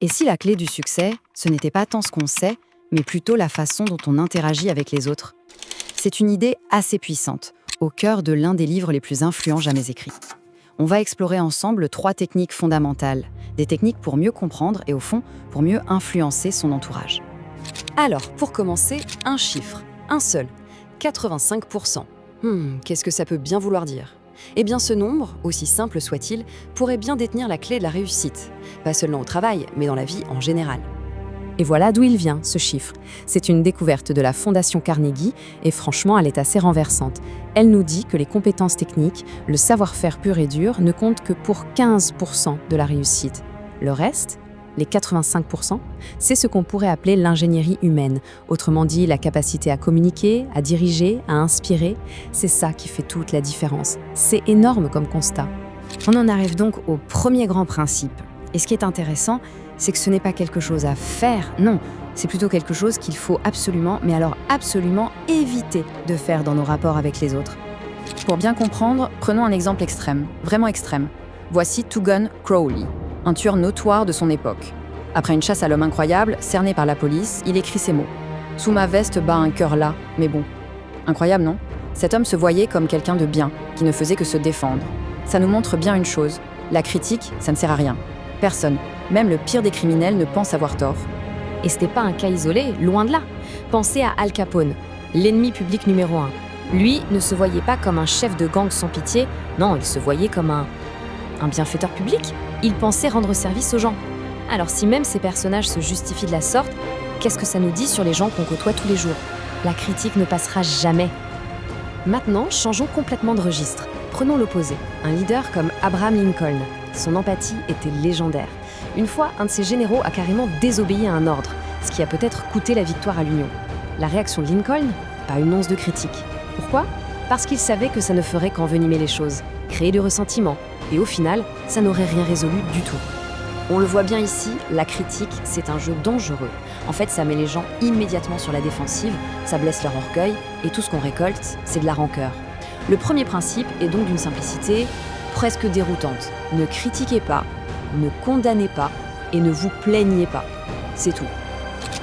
Et si la clé du succès, ce n'était pas tant ce qu'on sait, mais plutôt la façon dont on interagit avec les autres? C'est une idée assez puissante, au cœur de l'un des livres les plus influents jamais écrits. On va explorer ensemble 3 techniques fondamentales, des techniques pour mieux comprendre et au fond, pour mieux influencer son entourage. Alors, pour commencer, un chiffre, un seul, 85%. Qu'est-ce que ça peut bien vouloir dire? Eh bien, ce nombre, aussi simple soit-il, pourrait bien détenir la clé de la réussite. Pas seulement au travail, mais dans la vie en général. Et voilà d'où il vient, ce chiffre. C'est une découverte de la Fondation Carnegie, et franchement, elle est assez renversante. Elle nous dit que les compétences techniques, le savoir-faire pur et dur, ne comptent que pour 15% de la réussite. Le reste, les 85%, c'est ce qu'on pourrait appeler l'ingénierie humaine. Autrement dit, la capacité à communiquer, à diriger, à inspirer. C'est ça qui fait toute la différence. C'est énorme comme constat. On en arrive donc au premier grand principe. Et ce qui est intéressant, c'est que ce n'est pas quelque chose à faire, non, c'est plutôt quelque chose qu'il faut absolument, mais alors absolument éviter de faire dans nos rapports avec les autres. Pour bien comprendre, prenons un exemple extrême, vraiment extrême. Voici Tugun Crowley, un tueur notoire de son époque. Après une chasse à l'homme incroyable, cerné par la police, il écrit ces mots. « Sous ma veste bat un cœur là, mais bon. » Incroyable, non? Cet homme se voyait comme quelqu'un de bien, qui ne faisait que se défendre. Ça nous montre bien une chose, la critique, ça ne sert à rien. Personne, même le pire des criminels, ne pense avoir tort. Et ce n'est pas un cas isolé, loin de là. Pensez à Al Capone, l'ennemi public numéro 1. Lui ne se voyait pas comme un chef de gang sans pitié, non, il se voyait comme un bienfaiteur public. Il pensait rendre service aux gens. Alors si même ces personnages se justifient de la sorte, qu'est-ce que ça nous dit sur les gens qu'on côtoie tous les jours? La critique ne passera jamais. Maintenant, changeons complètement de registre. Prenons l'opposé, un leader comme Abraham Lincoln. Son empathie était légendaire. Une fois, un de ses généraux a carrément désobéi à un ordre, ce qui a peut-être coûté la victoire à l'Union. La réaction de Lincoln? Pas une once de critique. Pourquoi? Parce qu'il savait que ça ne ferait qu'envenimer les choses, créer du ressentiment, et au final, ça n'aurait rien résolu du tout. On le voit bien ici, la critique, c'est un jeu dangereux. En fait, ça met les gens immédiatement sur la défensive, ça blesse leur orgueil, et tout ce qu'on récolte, c'est de la rancœur. Le premier principe est donc d'une simplicité presque déroutante. Ne critiquez pas, ne condamnez pas et ne vous plaignez pas. C'est tout.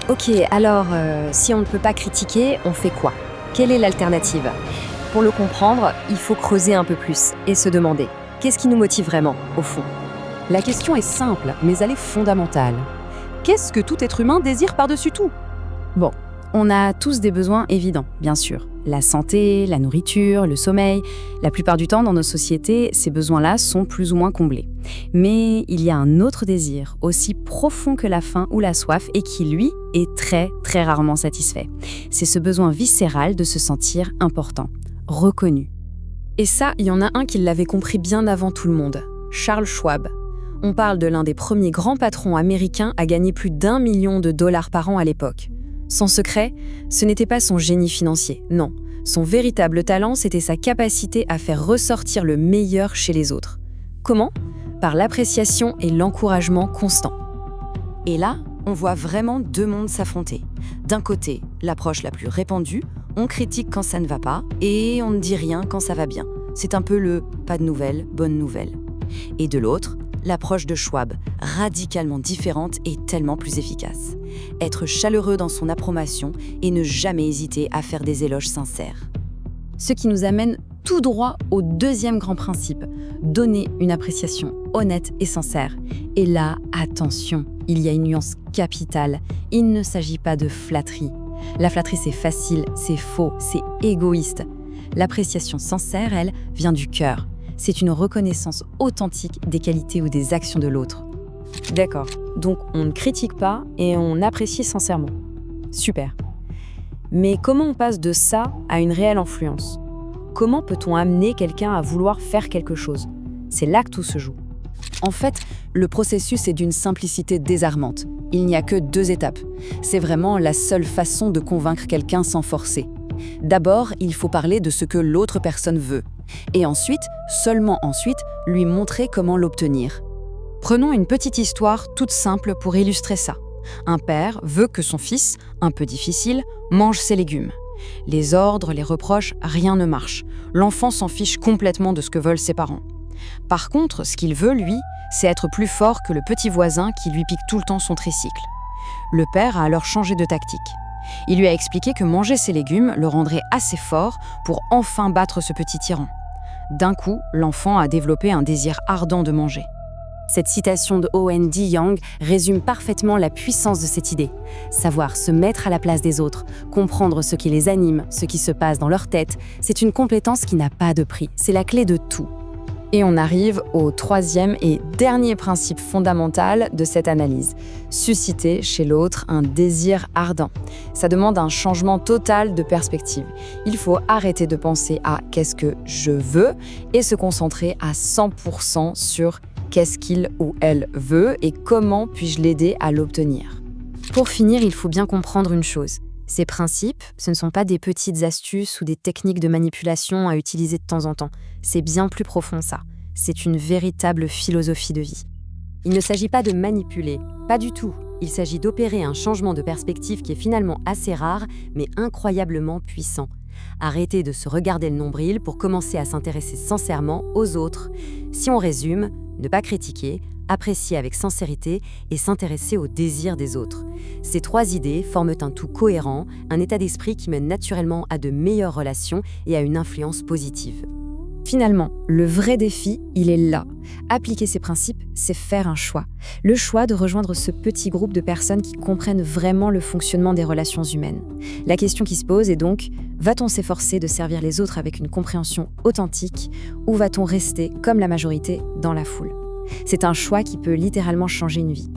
Ok, alors, si on ne peut pas critiquer, on fait quoi? Quelle est l'alternative? Pour le comprendre, il faut creuser un peu plus et se demander, qu'est-ce qui nous motive vraiment, au fond? La question est simple, mais elle est fondamentale. Qu'est-ce que tout être humain désire par-dessus tout? Bon, on a tous des besoins évidents, bien sûr. La santé, la nourriture, le sommeil. La plupart du temps, dans nos sociétés, ces besoins-là sont plus ou moins comblés. Mais il y a un autre désir, aussi profond que la faim ou la soif, et qui, lui, est très, très rarement satisfait. C'est ce besoin viscéral de se sentir important, reconnu. Et ça, il y en a un qui l'avait compris bien avant tout le monde, Charles Schwab. On parle de l'un des premiers grands patrons américains à gagner plus d'1 million de dollars par an à l'époque. Son secret, ce n'était pas son génie financier, non. Son véritable talent, c'était sa capacité à faire ressortir le meilleur chez les autres. Comment? Par l'appréciation et l'encouragement constant. Et là, on voit vraiment 2 mondes s'affronter. D'un côté, l'approche la plus répandue, on critique quand ça ne va pas et on ne dit rien quand ça va bien. C'est un peu le « pas de nouvelles, bonne nouvelle ». Et de l'autre, l'approche de Schwab, radicalement différente et tellement plus efficace. Être chaleureux dans son approbation et ne jamais hésiter à faire des éloges sincères. Ce qui nous amène tout droit au 2e grand principe, donner une appréciation honnête et sincère. Et là, attention, il y a une nuance capitale. Il ne s'agit pas de flatterie. La flatterie, c'est facile, c'est faux, c'est égoïste. L'appréciation sincère, elle, vient du cœur. C'est une reconnaissance authentique des qualités ou des actions de l'autre. D'accord, donc on ne critique pas et on apprécie sincèrement. Super. Mais comment on passe de ça à une réelle influence? Comment peut-on amener quelqu'un à vouloir faire quelque chose? C'est là que tout se joue. En fait, le processus est d'une simplicité désarmante. Il n'y a que 2 étapes. C'est vraiment la seule façon de convaincre quelqu'un sans forcer. D'abord, il faut parler de ce que l'autre personne veut. Et ensuite, seulement ensuite, lui montrer comment l'obtenir. Prenons une petite histoire toute simple pour illustrer ça. Un père veut que son fils, un peu difficile, mange ses légumes. Les ordres, les reproches, rien ne marche. L'enfant s'en fiche complètement de ce que veulent ses parents. Par contre, ce qu'il veut, lui, c'est être plus fort que le petit voisin qui lui pique tout le temps son tricycle. Le père a alors changé de tactique. Il lui a expliqué que manger ses légumes le rendrait assez fort pour enfin battre ce petit tyran. D'un coup, l'enfant a développé un désir ardent de manger. Cette citation de Owen D. Yang résume parfaitement la puissance de cette idée. Savoir se mettre à la place des autres, comprendre ce qui les anime, ce qui se passe dans leur tête, c'est une compétence qui n'a pas de prix. C'est la clé de tout. Et on arrive au troisième et dernier principe fondamental de cette analyse. Susciter chez l'autre un désir ardent. Ça demande un changement total de perspective. Il faut arrêter de penser à « qu'est-ce que je veux » et se concentrer à 100% sur qu'est-ce qu'il ou elle veut et comment puis-je l'aider à l'obtenir. Pour finir, il faut bien comprendre une chose. Ces principes, ce ne sont pas des petites astuces ou des techniques de manipulation à utiliser de temps en temps. C'est bien plus profond ça. C'est une véritable philosophie de vie. Il ne s'agit pas de manipuler, pas du tout. Il s'agit d'opérer un changement de perspective qui est finalement assez rare, mais incroyablement puissant. Arrêter de se regarder le nombril pour commencer à s'intéresser sincèrement aux autres. Si on résume, ne pas critiquer, apprécier avec sincérité et s'intéresser aux désirs des autres. Ces trois idées forment un tout cohérent, un état d'esprit qui mène naturellement à de meilleures relations et à une influence positive. Finalement, le vrai défi, il est là. Appliquer ces principes, c'est faire un choix. Le choix de rejoindre ce petit groupe de personnes qui comprennent vraiment le fonctionnement des relations humaines. La question qui se pose est donc, va-t-on s'efforcer de servir les autres avec une compréhension authentique ou va-t-on rester, comme la majorité, dans la foule ? C'est un choix qui peut littéralement changer une vie.